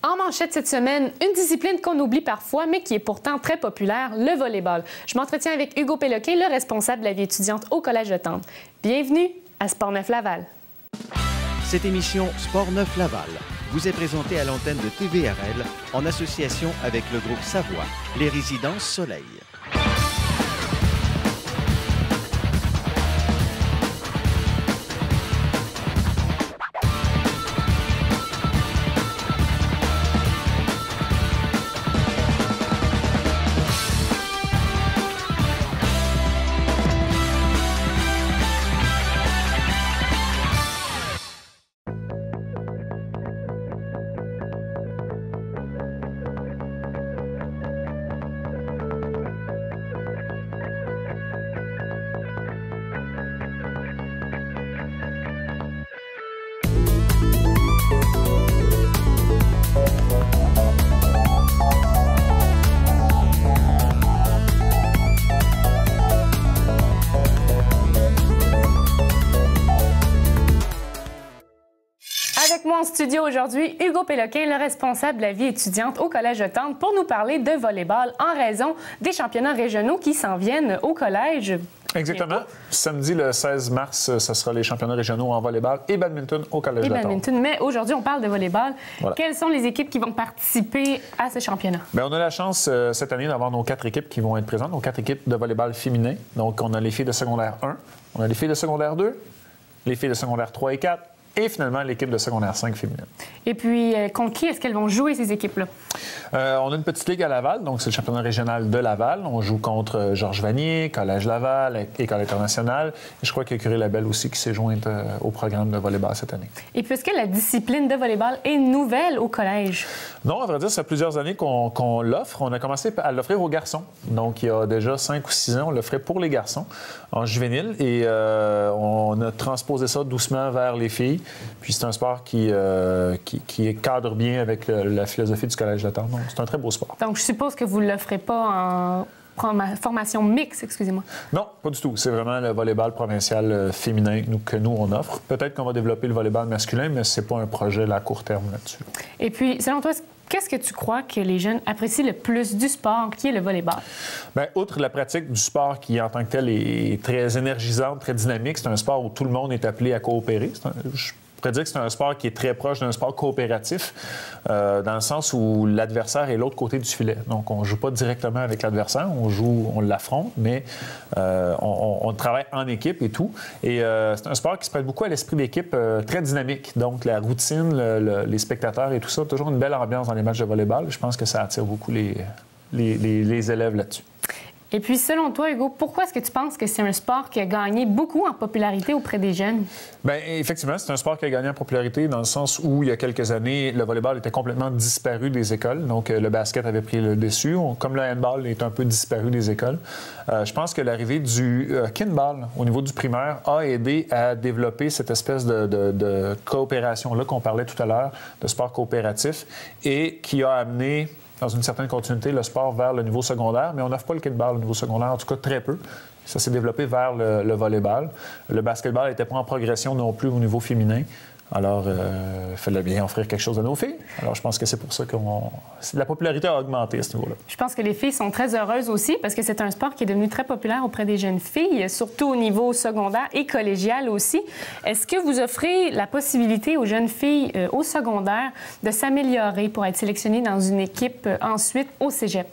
En manchette cette semaine, une discipline qu'on oublie parfois, mais qui est pourtant très populaire, le volleyball. Je m'entretiens avec Hugo Péloquin, le responsable de la vie étudiante au Collège de Tendre. Bienvenue à Sport Neuf Laval. Cette émission Sport Neuf Laval vous est présentée à l'antenne de TVRL en association avec le groupe Savoie, les Résidences Soleil. Avec moi en studio aujourd'hui, Hugo Péloquin, le responsable de la vie étudiante au Collège de Tendre, pour nous parler de volleyball en raison des championnats régionaux qui s'en viennent au collège. Exactement. Samedi, le 16 mars, ce sera les championnats régionaux en volleyball et badminton au Collège de Tendre. Mais aujourd'hui, on parle de volleyball. Voilà. Quelles sont les équipes qui vont participer à ce championnat? Bien, on a la chance cette année d'avoir nos 4 équipes qui vont être présentes, nos 4 équipes de volleyball féminin. Donc, on a les filles de secondaire 1, on a les filles de secondaire 2, les filles de secondaire 3 et 4, et finalement l'équipe de secondaire 5 féminine. Et puis, contre qui est-ce qu'elles vont jouer, ces équipes-là? On a une petite ligue à Laval, donc c'est le championnat régional de Laval. On joue contre Georges Vanier, Collège Laval, École internationale. Et je crois qu'il y a Curie Labelle aussi qui s'est jointe au programme de volleyball cette année. Et puis, est-ce que la discipline de volleyball est nouvelle au collège? Non, à vrai dire, ça fait plusieurs années qu'on l'offre. On a commencé à l'offrir aux garçons. Donc, il y a déjà 5 ou 6 ans, on l'offrait pour les garçons en juvénile. Et on a transposé ça doucement vers les filles. Puis c'est un sport qui cadre bien avec la philosophie du Collège de Tendre. Donc, c'est un très beau sport. Donc, je suppose que vous ne l'offrez pas en formation mixte, excusez-moi. Non, pas du tout. C'est vraiment le volleyball provincial féminin que nous, on offre. Peut-être qu'on va développer le volleyball masculin, mais ce n'est pas un projet à court terme là-dessus. Et puis, selon toi, qu'est-ce que tu crois que les jeunes apprécient le plus du sport, qui est le volleyball? Bien, outre la pratique du sport qui, en tant que tel, est très énergisante, très dynamique, c'est un sport où tout le monde est appelé à coopérer. Je pourrais dire que c'est un sport qui est très proche d'un sport coopératif, dans le sens où l'adversaire est l'autre côté du filet. Donc, on ne joue pas directement avec l'adversaire, on l'affronte, mais on travaille en équipe et tout. Et c'est un sport qui se prête beaucoup à l'esprit d'équipe très dynamique. Donc, la routine, les spectateurs et tout ça, toujours une belle ambiance dans les matchs de volleyball. Je pense que ça attire beaucoup les élèves là-dessus. Et puis, selon toi, Hugo, pourquoi est-ce que tu penses que c'est un sport qui a gagné beaucoup en popularité auprès des jeunes? Bien, effectivement, c'est un sport qui a gagné en popularité dans le sens où, il y a quelques années, le volleyball était complètement disparu des écoles. Donc, le basket avait pris le dessus. Comme le handball est un peu disparu des écoles. Je pense que l'arrivée du kinball au niveau du primaire a aidé à développer cette espèce de coopération-là qu'on parlait tout à l'heure, de sport coopératif, et qui a amené, dans une certaine continuité, le sport vers le niveau secondaire, mais on n'offre pas le kickball au niveau secondaire, en tout cas très peu. Ça s'est développé vers le volleyball. Le basketball n'était pas en progression non plus au niveau féminin. Alors, il fallait bien offrir quelque chose à nos filles. Alors, je pense que c'est pour ça que la popularité a augmenté à ce niveau-là. Je pense que les filles sont très heureuses aussi parce que c'est un sport qui est devenu très populaire auprès des jeunes filles, surtout au niveau secondaire et collégial aussi. Est-ce que vous offrez la possibilité aux jeunes filles au secondaire de s'améliorer pour être sélectionnées dans une équipe ensuite au cégep?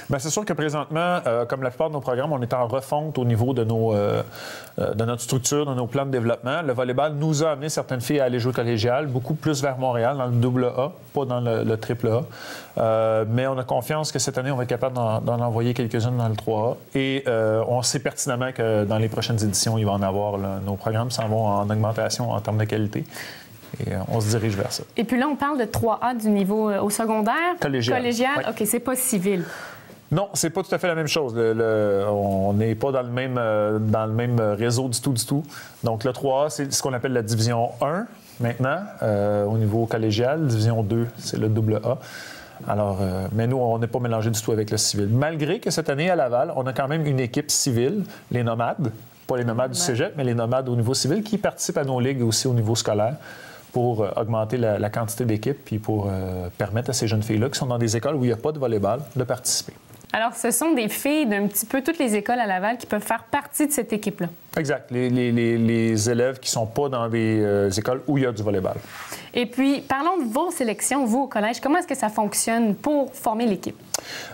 Bien, c'est sûr que présentement, comme la plupart de nos programmes, on est en refonte au niveau de notre structure, de nos plans de développement. Le volleyball nous a amené certaines filles à aller jouer collégial, beaucoup plus vers Montréal, dans le AA, pas dans le triple A. Mais on a confiance que cette année, on va être capable d'en envoyer quelques-unes dans le 3A. Et on sait pertinemment que dans les prochaines éditions, il va en avoir. Là, nos programmes s'en vont en augmentation en termes de qualité. Et on se dirige vers ça. Et puis là, on parle de 3A du niveau au secondaire. Collégial. Oui. OK, c'est pas civil. Non, c'est pas tout à fait la même chose. On n'est pas dans le même réseau du tout. Donc, le 3A, c'est ce qu'on appelle la division 1 maintenant, au niveau collégial. Division 2, c'est le double A. Alors, mais nous, on n'est pas mélangé du tout avec le civil. Malgré que cette année, à Laval, on a quand même une équipe civile, les Nomades, pas les Nomades du cégep, mais les Nomades au niveau civil, qui participent à nos ligues aussi au niveau scolaire, pour augmenter la quantité d'équipes puis pour permettre à ces jeunes filles-là qui sont dans des écoles où il n'y a pas de volleyball de participer. Alors, ce sont des filles d'un petit peu toutes les écoles à Laval qui peuvent faire partie de cette équipe-là. Exact. Les élèves qui ne sont pas dans des écoles où il y a du volleyball. Et puis, parlons de vos sélections, vous, au collège. Comment est-ce que ça fonctionne pour former l'équipe?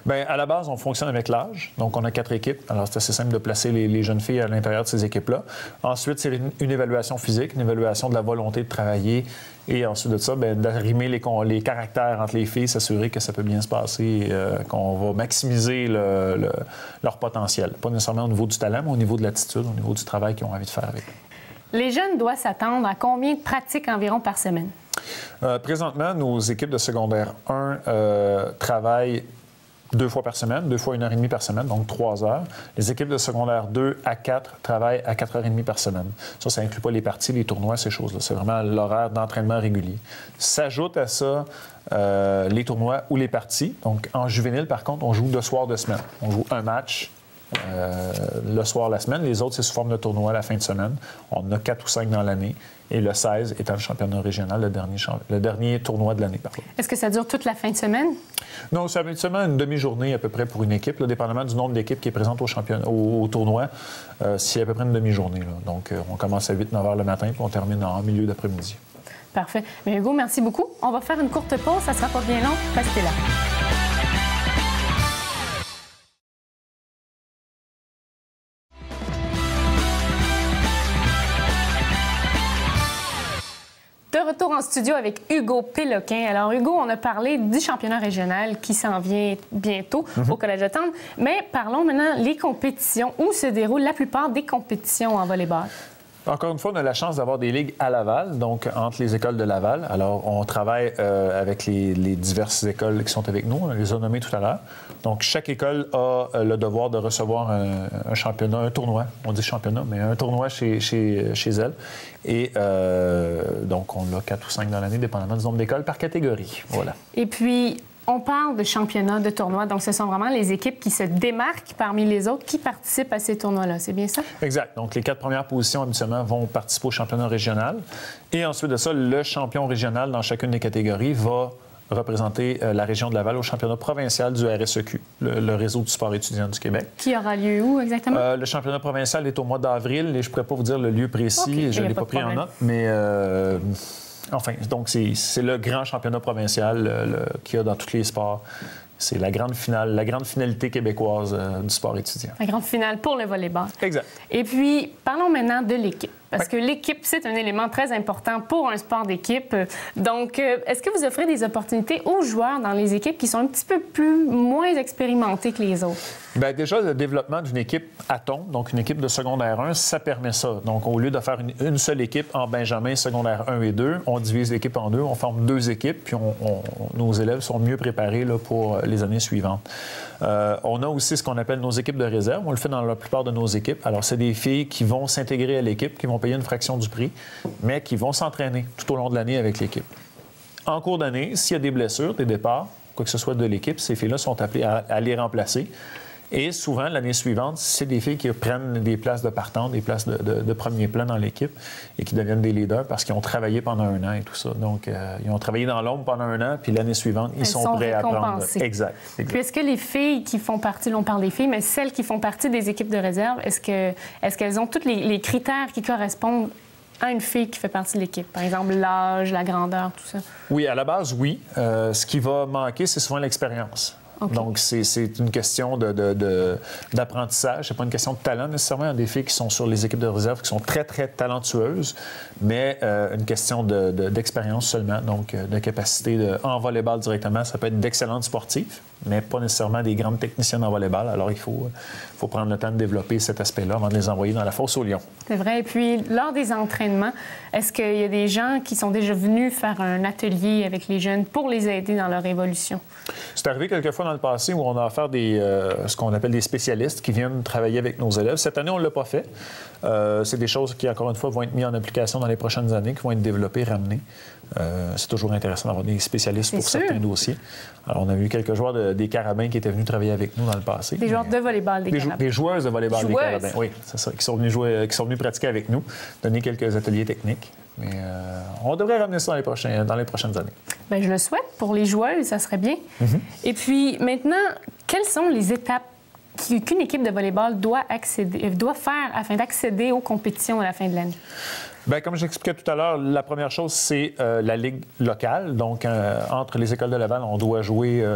Bien, à la base, on fonctionne avec l'âge. Donc, on a 4 équipes. Alors, c'est assez simple de placer les jeunes filles à l'intérieur de ces équipes-là. Ensuite, c'est une évaluation physique, une évaluation de la volonté de travailler. Et ensuite de ça, bien, d'arrimer les caractères entre les filles, s'assurer que ça peut bien se passer, qu'on va maximiser leur potentiel. Pas nécessairement au niveau du talent, mais au niveau de l'attitude, au niveau du travail qu'ils ont envie de faire avec. Les jeunes doivent s'attendre à combien de pratiques environ par semaine? Présentement, nos équipes de secondaire 1 travaillent 2 fois par semaine, 2 fois 1h30 par semaine, donc 3 heures. Les équipes de secondaire 2 à 4 travaillent à 4h30 par semaine. Ça n'inclut pas les parties, les tournois, ces choses-là. C'est vraiment l'horaire d'entraînement régulier. S'ajoute à ça les tournois ou les parties. Donc, en juvénile, par contre, on joue 2 soirs de semaine. On joue un match le soir la semaine. Les autres, c'est sous forme de tournoi la fin de semaine. On en a 4 ou 5 dans l'année. Et le 16 étant le championnat régional, le dernier tournoi de l'année. Est-ce que ça dure toute la fin de semaine? Non, c'est habituellement une demi-journée à peu près pour une équipe, là, dépendamment du nombre d'équipes qui est présente au tournoi. C'est à peu près une demi-journée. Là. Donc, on commence à 8-9 heures le matin puis on termine en milieu d'après-midi. Parfait. Mais Hugo, merci beaucoup. On va faire une courte pause. Ça ne sera pas bien long. Restez là. De retour en studio avec Hugo Péloquin. Alors, Hugo, on a parlé du championnat régional qui s'en vient bientôt au Collège de Tendre. Mais parlons maintenant des compétitions. Où se déroulent la plupart des compétitions en volleyball? Encore une fois, on a la chance d'avoir des ligues à Laval, donc entre les écoles de Laval. Alors, on travaille avec les diverses écoles qui sont avec nous. On les a nommées tout à l'heure. Donc, chaque école a le devoir de recevoir un championnat, un tournoi. On dit championnat, mais un tournoi chez elle. Et donc, on a 4 ou 5 dans l'année, dépendamment du nombre d'écoles par catégorie. Voilà. Et puis, on parle de championnat, de tournoi. Donc, ce sont vraiment les équipes qui se démarquent parmi les autres qui participent à ces tournois-là. C'est bien ça? Exact. Donc, les 4 premières positions, habituellement, vont participer au championnat régional. Et ensuite de ça, le champion régional dans chacune des catégories va représenter la région de Laval au championnat provincial du RSEQ, le réseau du sport étudiant du Québec. Qui aura lieu où exactement? Le championnat provincial est au mois d'avril et je ne pourrais pas vous dire le lieu précis. Okay. Je ne l'ai pas pris en note, mais... Enfin, donc c'est le grand championnat provincial qu'il y a dans tous les sports. C'est la grande finalité québécoise du sport étudiant. La grande finale pour le volleyball. Exact. Et puis, parlons maintenant de l'équipe. Parce que l'équipe, c'est un élément très important pour un sport d'équipe. Donc, est-ce que vous offrez des opportunités aux joueurs dans les équipes qui sont un petit peu moins expérimentés que les autres? Bien, déjà, le développement d'une équipe à tombe, donc une équipe de secondaire 1, ça permet ça. Donc, au lieu de faire une seule équipe en Benjamin, secondaire 1 et 2, on divise l'équipe en 2, on forme 2 équipes, puis nos élèves sont mieux préparés là, pour les années suivantes. On a aussi ce qu'on appelle nos équipes de réserve. On le fait dans la plupart de nos équipes. Alors, c'est des filles qui vont s'intégrer à l'équipe, qui vont payer une fraction du prix, mais qui vont s'entraîner tout au long de l'année avec l'équipe. En cours d'année, s'il y a des blessures, des départs, quoi que ce soit de l'équipe, ces filles-là sont appelées à les remplacer. Et souvent, l'année suivante, c'est des filles qui prennent des places de partant, des places de premier plan dans l'équipe et qui deviennent des leaders parce qu'ils ont travaillé pendant 1 an et tout ça. Donc, ils ont travaillé dans l'ombre pendant 1 an, puis l'année suivante, ils sont prêts à prendre. Exact. Puis est-ce que les filles qui font partie, là, on parle des filles, mais celles qui font partie des équipes de réserve, est-ce qu'elles ont tous les critères qui correspondent à une fille qui fait partie de l'équipe? Par exemple, l'âge, la grandeur, tout ça? Oui, à la base, oui. Ce qui va manquer, c'est souvent l'expérience. Okay. Donc, c'est une question d'apprentissage. C'est pas une question de talent nécessairement. Il y a des filles qui sont sur les équipes de réserve qui sont très, très talentueuses, mais une question d'expérience seulement, donc de capacité en volleyball directement. Ça peut être d'excellentes sportives, mais pas nécessairement des grandes techniciennes en volleyball. Alors, il faut prendre le temps de développer cet aspect-là avant de les envoyer dans la fosse aux lions. C'est vrai. Et puis, lors des entraînements, est-ce qu'il y a des gens qui sont déjà venus faire un atelier avec les jeunes pour les aider dans leur évolution? C'est arrivé quelquefois dans le passé où on a affaire ce qu'on appelle des spécialistes qui viennent travailler avec nos élèves. Cette année, on ne l'a pas fait. C'est des choses qui, encore une fois, vont être mises en application dans les prochaines années, qui vont être développées, ramenées. C'est toujours intéressant d'avoir des spécialistes pour certains dossiers. Alors, on a eu quelques joueurs des Carabins qui étaient venus travailler avec nous dans le passé. Des joueurs de volleyball des Carabins. Des joueuses de volleyball des Carabins, oui, c'est ça, qui sont venus pratiquer avec nous, donner quelques ateliers techniques. Mais on devrait ramener ça dans les prochaines années. Bien, je le souhaite pour les joueuses, ça serait bien. Et puis maintenant, quelles sont les étapes qu'une équipe de volleyball doit faire afin d'accéder aux compétitions à la fin de l'année? Bien, comme j'expliquais tout à l'heure, la première chose, c'est la ligue locale. Donc, entre les écoles de Laval, on doit jouer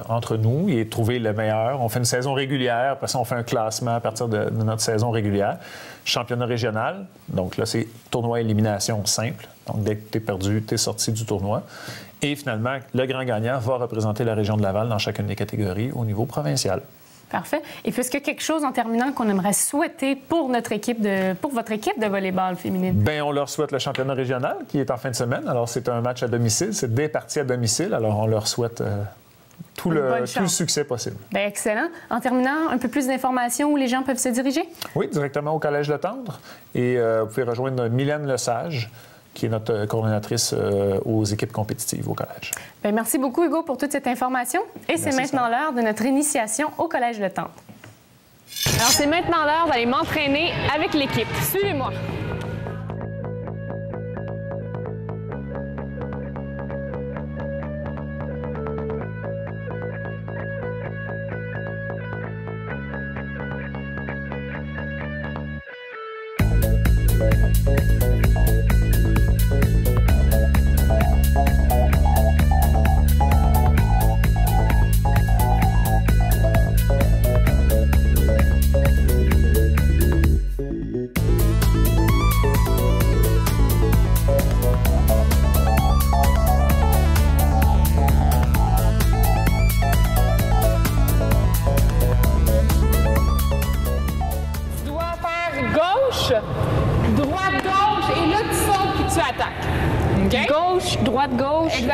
entre nous et trouver le meilleur. On fait une saison régulière, après ça, on fait un classement à partir de notre saison régulière. Championnat régional, donc là, c'est tournoi élimination simple. Donc, dès que tu es perdu, tu es sorti du tournoi. Et finalement, le grand gagnant va représenter la région de Laval dans chacune des catégories au niveau provincial. Parfait. Et puis, est-ce qu'il y a quelque chose en terminant qu'on aimerait souhaiter pour votre équipe de volleyball féminine? Bien, on leur souhaite le championnat régional qui est en fin de semaine. Alors, c'est un match à domicile. C'est des parties à domicile. Alors, on leur souhaite tout le succès possible. Bien, excellent. En terminant, un peu plus d'informations où les gens peuvent se diriger? Oui, directement au Collège Le Tendre. Et vous pouvez rejoindre Mylène Lesage, qui est notre coordonnatrice aux équipes compétitives au collège. Bien, merci beaucoup, Hugo, pour toute cette information. Et c'est maintenant l'heure de notre initiation au Collège Le Tendre. Alors, c'est maintenant l'heure d'aller m'entraîner avec l'équipe. Suivez-moi.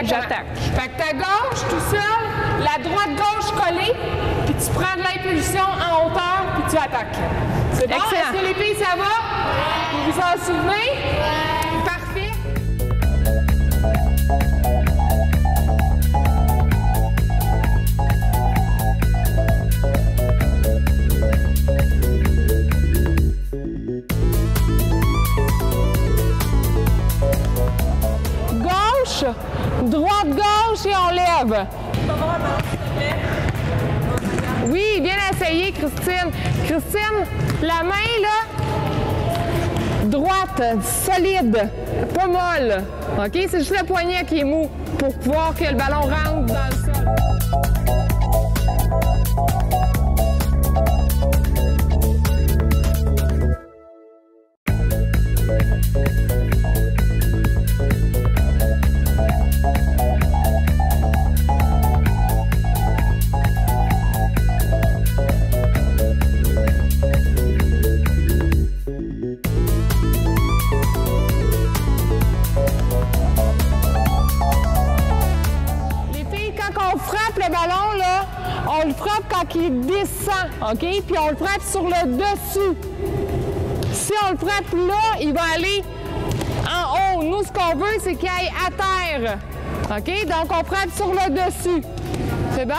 J'attaque. Fait que ta gauche tout seul, la droite-gauche collée, puis tu prends de l'impulsion en hauteur, puis tu attaques. C'est bon? Excellent. Est-ce que les filles, ça va? Vous vous en souvenez? Parfait. Droite-gauche et on lève. Oui, bien essayé, Christine. Christine, la main, là, droite, solide, pas molle. OK? C'est juste le poignet qui est mou pour pouvoir que le ballon rentre dans le sol. On le frappe quand il descend, OK? Puis on le frappe sur le dessus. Si on le frappe là, il va aller en haut. Nous, ce qu'on veut, c'est qu'il aille à terre. OK? Donc, on frappe sur le dessus. C'est bon?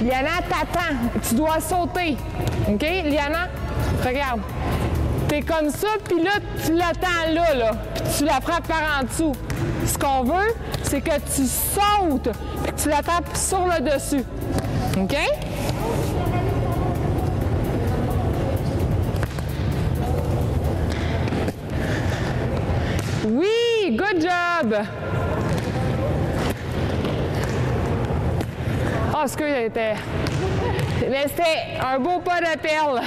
Liana t'attend. Tu dois sauter. OK? Liana, regarde. T'es comme ça, puis là, tu l'attends là. Puis tu la frappes par en dessous. Ce qu'on veut, c'est que tu sautes, puis que tu la tapes sur le dessus. OK? Oui, good job! Ah, ce que c'était. Mais c'était un beau pas de perle.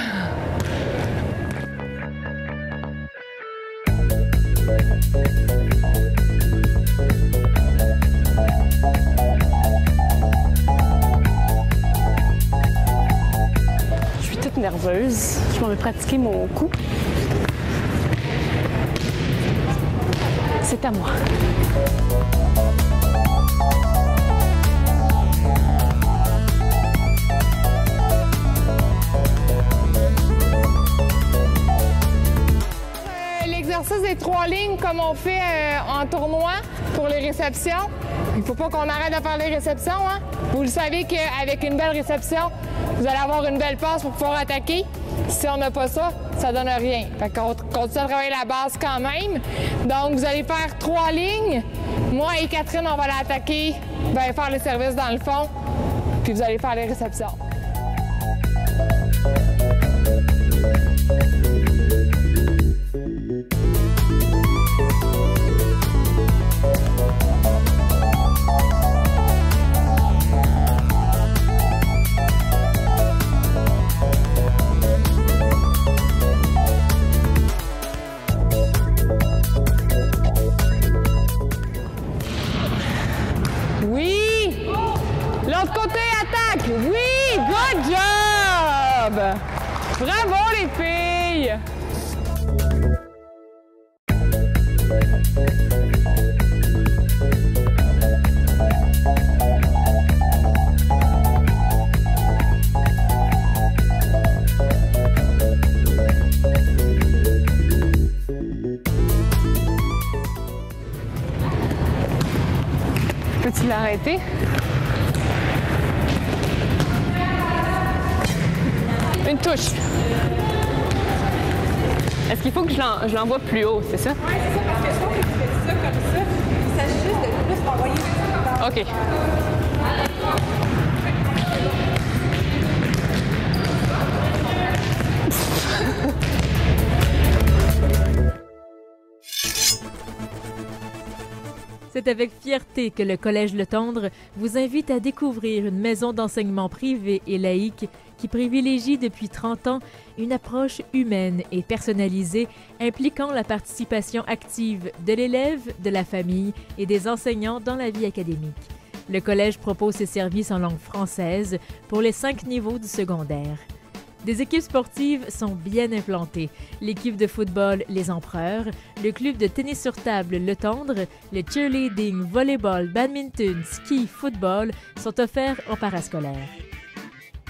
Je suis toute nerveuse. Je m'en vais pratiquer mon coup. C'est à moi. L'exercice des 3 lignes, comme on fait en tournoi pour les réceptions. Il ne faut pas qu'on arrête de faire les réceptions. Hein? Vous le savez qu'avec une belle réception, vous allez avoir une belle passe pour pouvoir attaquer. Si on n'a pas ça, ça donne rien. Fait qu'on continue à travailler la base quand même. Donc, vous allez faire 3 lignes. Moi et Catherine, on va l'attaquer, faire le service dans le fond, puis vous allez faire les réceptions. L'autre côté, attaque! Oui! Good job! Bravo, les filles! Peux-tu l'arrêter? Une touche. Est-ce qu'il faut que je l'envoie plus haut, c'est ça? Oui, c'est ça, parce que je trouve que tu fais ça comme ça. Il s'agit juste de plus m'envoyer ça. OK. C'est avec fierté que le Collège Le Tendre vous invite à découvrir une maison d'enseignement privée et laïque qui privilégie depuis 30 ans une approche humaine et personnalisée impliquant la participation active de l'élève, de la famille et des enseignants dans la vie académique. Le Collège propose ses services en langue française pour les 5 niveaux du secondaire. Des équipes sportives sont bien implantées. L'équipe de football Les Empereurs, le club de tennis sur table Le Tendre, le cheerleading, volleyball, badminton, ski, football sont offerts en parascolaire.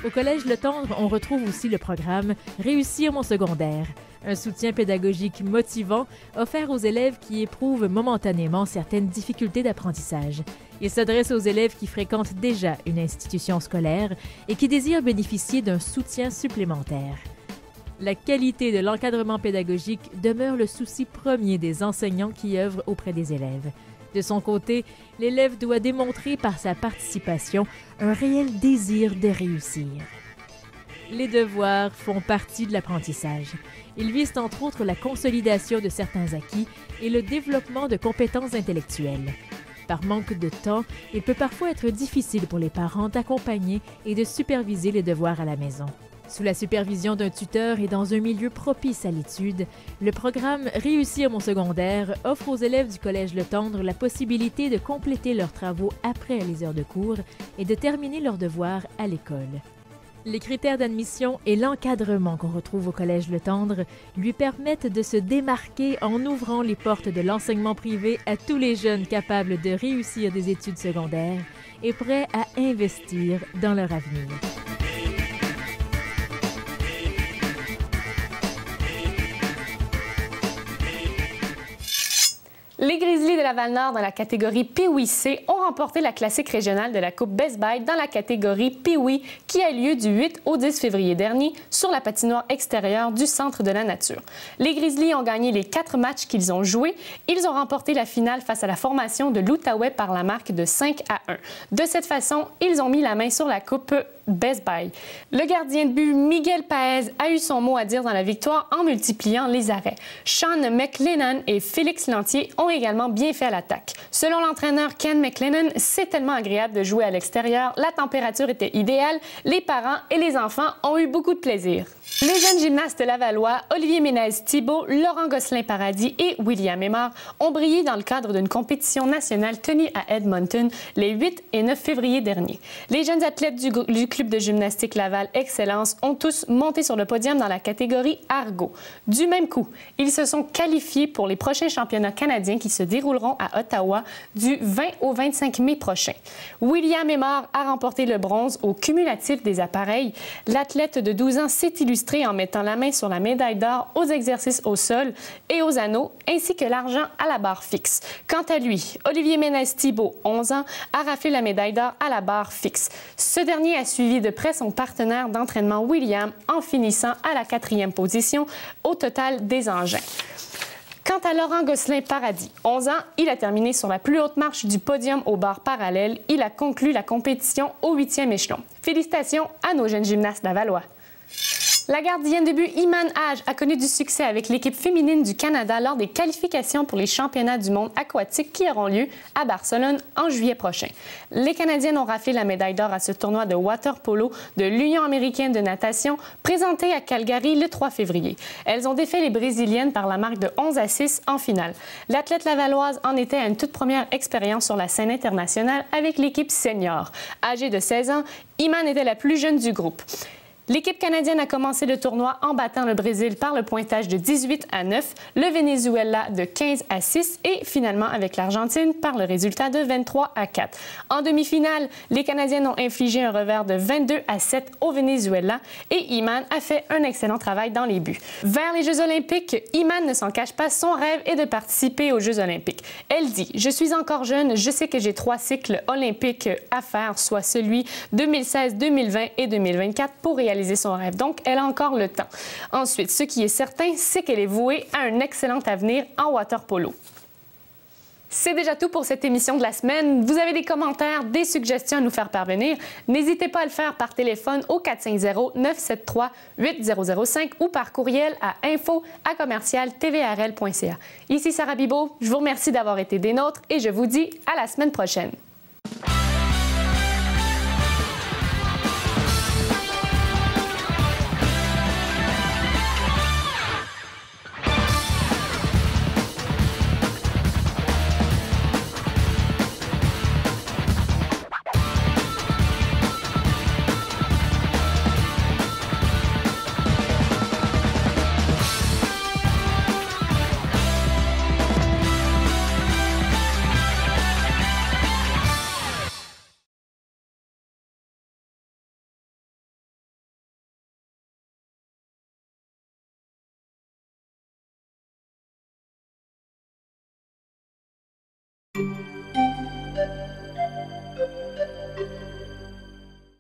Au Collège Le Tendre, on retrouve aussi le programme Réussir mon secondaire, un soutien pédagogique motivant offert aux élèves qui éprouvent momentanément certaines difficultés d'apprentissage. Il s'adresse aux élèves qui fréquentent déjà une institution scolaire et qui désirent bénéficier d'un soutien supplémentaire. La qualité de l'encadrement pédagogique demeure le souci premier des enseignants qui œuvrent auprès des élèves. De son côté, l'élève doit démontrer par sa participation un réel désir de réussir. Les devoirs font partie de l'apprentissage. Ils visent entre autres la consolidation de certains acquis et le développement de compétences intellectuelles. Par manque de temps, il peut parfois être difficile pour les parents d'accompagner et de superviser les devoirs à la maison. Sous la supervision d'un tuteur et dans un milieu propice à l'étude, le programme Réussir mon secondaire offre aux élèves du Collège Le Tendre la possibilité de compléter leurs travaux après les heures de cours et de terminer leurs devoirs à l'école. Les critères d'admission et l'encadrement qu'on retrouve au Collège Le Tendre lui permettent de se démarquer en ouvrant les portes de l'enseignement privé à tous les jeunes capables de réussir des études secondaires et prêts à investir dans leur avenir. Les Grizzlies de Laval-Nord dans la catégorie Pee-Wee C ont remporté la classique régionale de la Coupe Best Buy dans la catégorie Pee-Wee qui a lieu du 8 au 10 février dernier sur la patinoire extérieure du Centre de la Nature. Les Grizzlies ont gagné les 4 matchs qu'ils ont joués. Ils ont remporté la finale face à la formation de l'Outaouais par la marque de 5-1. De cette façon, ils ont mis la main sur la Coupe Best Buy. Le gardien de but Miguel Paez a eu son mot à dire dans la victoire en multipliant les arrêts. Sean McLennan et Félix Lantier ont également bien fait à l'attaque. Selon l'entraîneur Ken McLennan, c'est tellement agréable de jouer à l'extérieur, la température était idéale, les parents et les enfants ont eu beaucoup de plaisir. Les jeunes gymnastes lavallois, Olivier Ménez-Thibault, Laurent Gosselin-Paradis et William Aymar ont brillé dans le cadre d'une compétition nationale tenue à Edmonton les 8 et 9 février dernier. Les jeunes athlètes du club de gymnastique Laval Excellence ont tous monté sur le podium dans la catégorie Argot. Du même coup, ils se sont qualifiés pour les prochains championnats canadiens qui qui se dérouleront à Ottawa du 20 au 25 mai prochain. William Aymar a remporté le bronze au cumulatif des appareils. L'athlète de 12 ans s'est illustré en mettant la main sur la médaille d'or aux exercices au sol et aux anneaux, ainsi que l'argent à la barre fixe. Quant à lui, Olivier Ménez-Thibault, 11 ans, a raflé la médaille d'or à la barre fixe. Ce dernier a suivi de près son partenaire d'entraînement William en finissant à la 4e position au total des engins. Quant à Laurent Gosselin-Paradis, 11 ans, il a terminé sur la plus haute marche du podium aux barres parallèles. Il a conclu la compétition au 8e échelon. Félicitations à nos jeunes gymnastes lavallois. La gardienne de but Iman Hage a connu du succès avec l'équipe féminine du Canada lors des qualifications pour les championnats du monde aquatique qui auront lieu à Barcelone en juillet prochain. Les Canadiennes ont raflé la médaille d'or à ce tournoi de water polo de l'Union américaine de natation présenté à Calgary le 3 février. Elles ont défait les Brésiliennes par la marque de 11-6 en finale. L'athlète lavalloise en était à une toute première expérience sur la scène internationale avec l'équipe senior. Âgée de 16 ans, Iman était la plus jeune du groupe. L'équipe canadienne a commencé le tournoi en battant le Brésil par le pointage de 18-9, le Venezuela de 15-6 et finalement avec l'Argentine par le résultat de 23-4. En demi-finale, les Canadiennes ont infligé un revers de 22-7 au Venezuela et Iman a fait un excellent travail dans les buts. Vers les Jeux olympiques, Iman ne s'en cache pas, son rêve est de participer aux Jeux olympiques. Elle dit « Je suis encore jeune, je sais que j'ai 3 cycles olympiques à faire, soit celui 2016, 2020 et 2024 pour réaliser son rêve. Donc, elle a encore le temps. Ensuite, ce qui est certain, c'est qu'elle est vouée à un excellent avenir en water polo. C'est déjà tout pour cette émission de la semaine. Vous avez des commentaires, des suggestions à nous faire parvenir. N'hésitez pas à le faire par téléphone au 450-973-8005 ou par courriel à info@commercial-tvrl.ca. Ici Sarah Bibeau, je vous remercie d'avoir été des nôtres et je vous dis à la semaine prochaine.